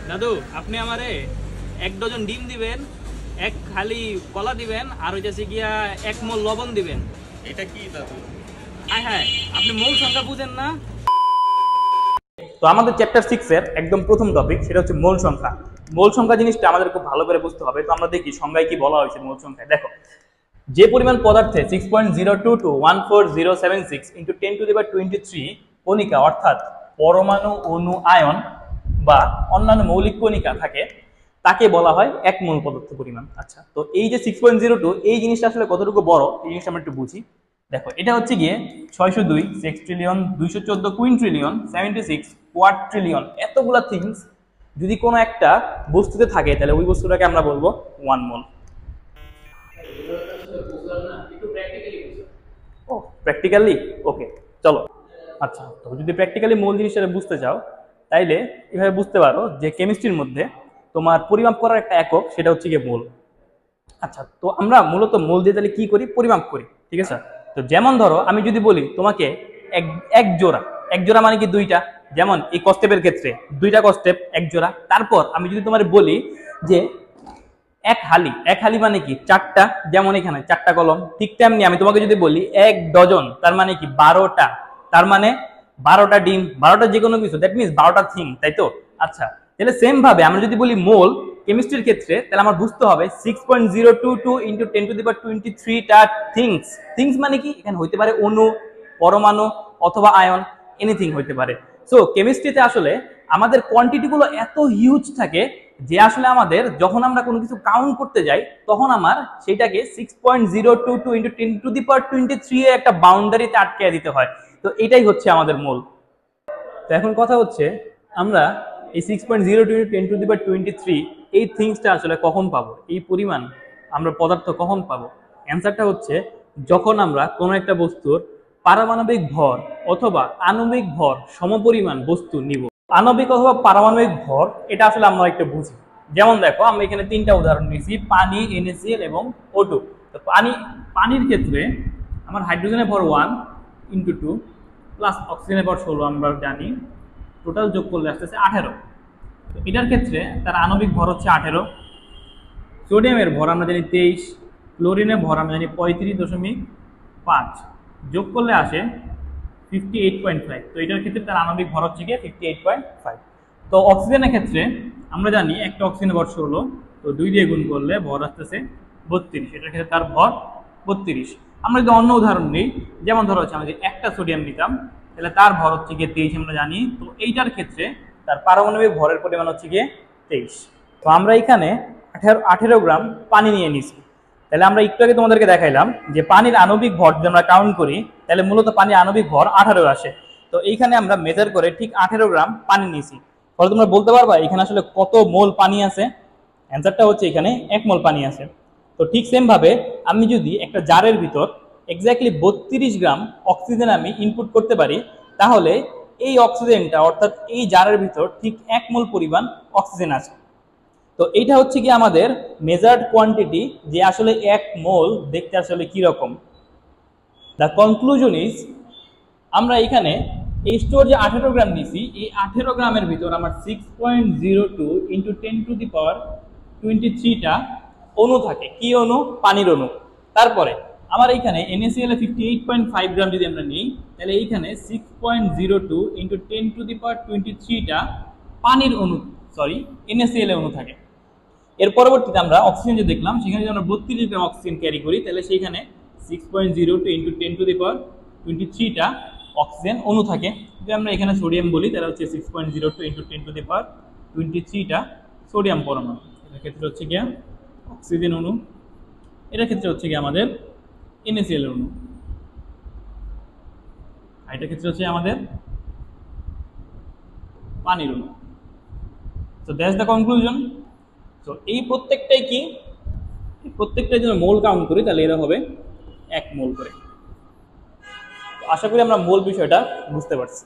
দাদু আপনি আমারে 1 ডজন ডিম দিবেন, এক খালি কলা দিবেন, আর হইতেছে গিয়া 1 মোল লবণ দিবেন। এটা কি দাদু? হ্যাঁ হ্যাঁ, আপনি মোল সংখ্যা বুঝেন না? তো আমাদের চ্যাপ্টার 6 এর একদম প্রথম টপিক সেটা হচ্ছে মোল সংখ্যা। মোল সংখ্যা জিনিসটা আমাদের খুব ভালো করে বুঝতে হবে। তো আমরা দেখি সংজ্ঞায় কি বলা হয়েছে মোল সংখ্যায়। দেখো, যে পরিমাণ পদার্থে 6.022144076 × 10⁻23 কণিকা অর্থাৎ পরমাণু, অণু, আয়ন বা অন্যান্য মৌলিক কণিকা থাকে তাকে বলা হয় 1 মোল পদার্থ পরিমাণ। আচ্ছা, তো এই যে 6.02 এই জিনিসটা আসলে কতটুকু বড় এই জিনিসটা আমরা একটু বুঝি। দেখো, এটা হচ্ছে গিয়ে 602 সেক্সট্রিলিয়ন, 214 কুইন্ট্রিলিয়ন, 76 কোয়াড্রিলিয়ন, এতগুলা থিংস যদি কোনো একটা বস্তুতে থাকে তাহলে ওই বস্তুটাকে আমরা বলবো 1 মোল। ও প্র্যাকটিক্যালি ওকে, চলো। আচ্ছা, তো যদি প্র্যাকটিক্যালি মোল জিনিসটা বুঝতে চাও তাইলে এভাবে বুঝতে পারো যে কেমিস্ট্রির মধ্যে তোমার পরিমাপ করার একটা একক সেটা হচ্ছে গিয়ে মোল। আচ্ছা, তো আমরা মূলত মোল দিয়ে তাহলে কি করি? পরিমাপ করি, ঠিক আছে? তো যেমন ধরো আমি যদি বলি তোমাকে এক জোড়া, এক জোড়া মানে কি দুইটা, যেমন এই কস্টেপের ক্ষেত্রে দুইটা কস্টেপ এক জোড়া। তারপর আমি যদি তোমার বলি যে এক হালি মানে কি চারটা, যেমন এখানে চারটা কলম, ঠিক তেমনি আমি তোমাকে যদি বলি 1 ডজন তার মানে কি 12টা, তার মানে 12টা ডিম, 12টা যে কোনো কিছু, দ্যাট মিনস 12টা থিং, তাই তো? আচ্ছা, তাহলে সেম ভাবে আমরা যদি বলি মোল কেমিস্ট্রির ক্ষেত্রে, তাহলে আমার বুঝতে হবে 6.022 × 10⁻23টা থিংস। থিংস মানে কি? এখানে হইতে পারে অণু, পরমাণু অথবা আয়ন, এনিথিং হইতে পারে। সো কেমিস্ট্রিতে আসলে আমাদের কোয়ান্টিটি গুলো এত হিউজ থাকে যে আসলে আমাদের যখন আমরা কোনো কিছু কাউন্ট করতে যাই তখন আমার সেটাকে 6.022 × 10⁻23 এর একটা বাউন্ডারিতে আটকে দিতে হয়। তো এটাই হচ্ছে আমাদের মোল। তো এখন কথা হচ্ছে আমরা এই 6.022 × 10⁻23 এই থিংসটা আসলে কখন পাবো, এই পরিমাণ আমরা পদার্থ কখন পাবো? অ্যান্সারটা হচ্ছে যখন আমরা কোনো একটা বস্তুর পারমাণবিক ভর অথবা আণবিক ভর সমপরিমাণ বস্তু নিব। আণবিক অথবা পারমাণবিক ভর এটা আসলে আমরা একটু বুঝি। যেমন দেখো, আমরা এখানে 3টা উদাহরণ নিয়েছি, পানি, NaCl এবং O2। তো পানির ক্ষেত্রে আমার হাইড্রোজেনের ভর 1 × 2 প্লাস অক্সিজেনের ভর 16 আমরা জানি, টোটাল যোগ করলে আসতেছে 18। তো এটার ক্ষেত্রে তার আণবিক ভর হচ্ছে 18। সোডিয়ামের ভর আমরা জানি 23, ক্লোরিনের ভর আমরা জানি 35.5, যোগ করলে আসে 58.5। তো এটার ক্ষেত্রে তার আণবিক ভর হচ্ছে গিয়ে 58.5। তো অক্সিজেনের ক্ষেত্রে আমরা জানি একটা অক্সিজেনের ভর 16, তো 2 দিয়ে গুণ করলে ভর আসতেছে 32, এটার ক্ষেত্রে তার ভর 32। আমরা যদি অন্য উদাহরণ নিই, যেমন ধরো হচ্ছে আমরা যদি একটা সোডিয়াম নিতাম তাহলে তার ভর হচ্ছে গিয়ে 23 আমরা জানি। তো এইটার ক্ষেত্রে তার পারমাণবিক ভরের পরিমাণ হচ্ছে গিয়ে 23। তো আমরা এখানে 18 গ্রাম পানি নিয়ে নিছি। তাহলে আমরা একটু আগে তোমাদেরকে দেখাইলাম যে পানির আণবিক ভর যদি আমরা কাউন্ট করি তাহলে মূলত পানির আণবিক ভর 18 আসে। তো এইখানে আমরা মেজার করে ঠিক 18 গ্রাম পানি নিয়েছি। ফলে তোমরা বলতে পারবা এখানে আসলে কত মোল পানি আছে? অ্যান্সারটা হচ্ছে এখানে 1 মোল পানি আছে। তো ঠিক সেম ভাবে আমি যদি একটা জারের ভিতর এক্স্যাক্টলি 32 গ্রাম অক্সিজেন আমি ইনপুট করতে পারি, তাহলে এই অক্সিজেনটা অর্থাৎ এই জারের ভিতর ঠিক 1 মোল পরিমাণ অক্সিজেন আছে। তো এইটা হচ্ছে কি আমাদের মেজার্ড কোয়ান্টিটি, যে আসলে 1 মোল দেখতে আসলে কি রকম। দ্য কনক্লুশন ইজ, আমরা এখানে এই স্টোর যে 18 গ্রাম নিছি, এই 18 গ্রামের ভিতর আমার 6.02 × 10⁻23টা অণু থাকে। কি অণু? পানির অণু। তারপরে আমার এইখানে NaCl 58.5 গ্রাম যদি আমরা নিই, তাহলে এইখানে 6.02 × 10⁻23টা পানির অণু, NaCl অণু থাকে। এর পরবর্তীতে আমরা অক্সিজেন যে দেখলাম, সেখানে যদি আমরা 32 গ্রাম অক্সিজেন ক্যারি করি তাহলে সেইখানে 6.02 × 10⁻23টা অক্সিজেন অণু থাকে। যদি আমরা এখানে সোডিয়াম বলি তাহলে হচ্ছে 6.02 × 10⁻23টা সোডিয়াম পরমাণু। এটার ক্ষেত্রে হচ্ছে গিয়ে অক্সিজেন অণু, এটার ক্ষেত্রে হচ্ছে গিয়ে আমাদের NaCl অণু, আর এটার ক্ষেত্রে হচ্ছে আমাদের পানির অণু। So that's the conclusion. তো এই প্রত্যেকটাই কি, প্রত্যেকটা যদি মোল কাউন্ট করি তাহলে এরা হবে 1 মোল করে। আশা করি আমরা মোল বিষয়টা বুঝতে পারছি।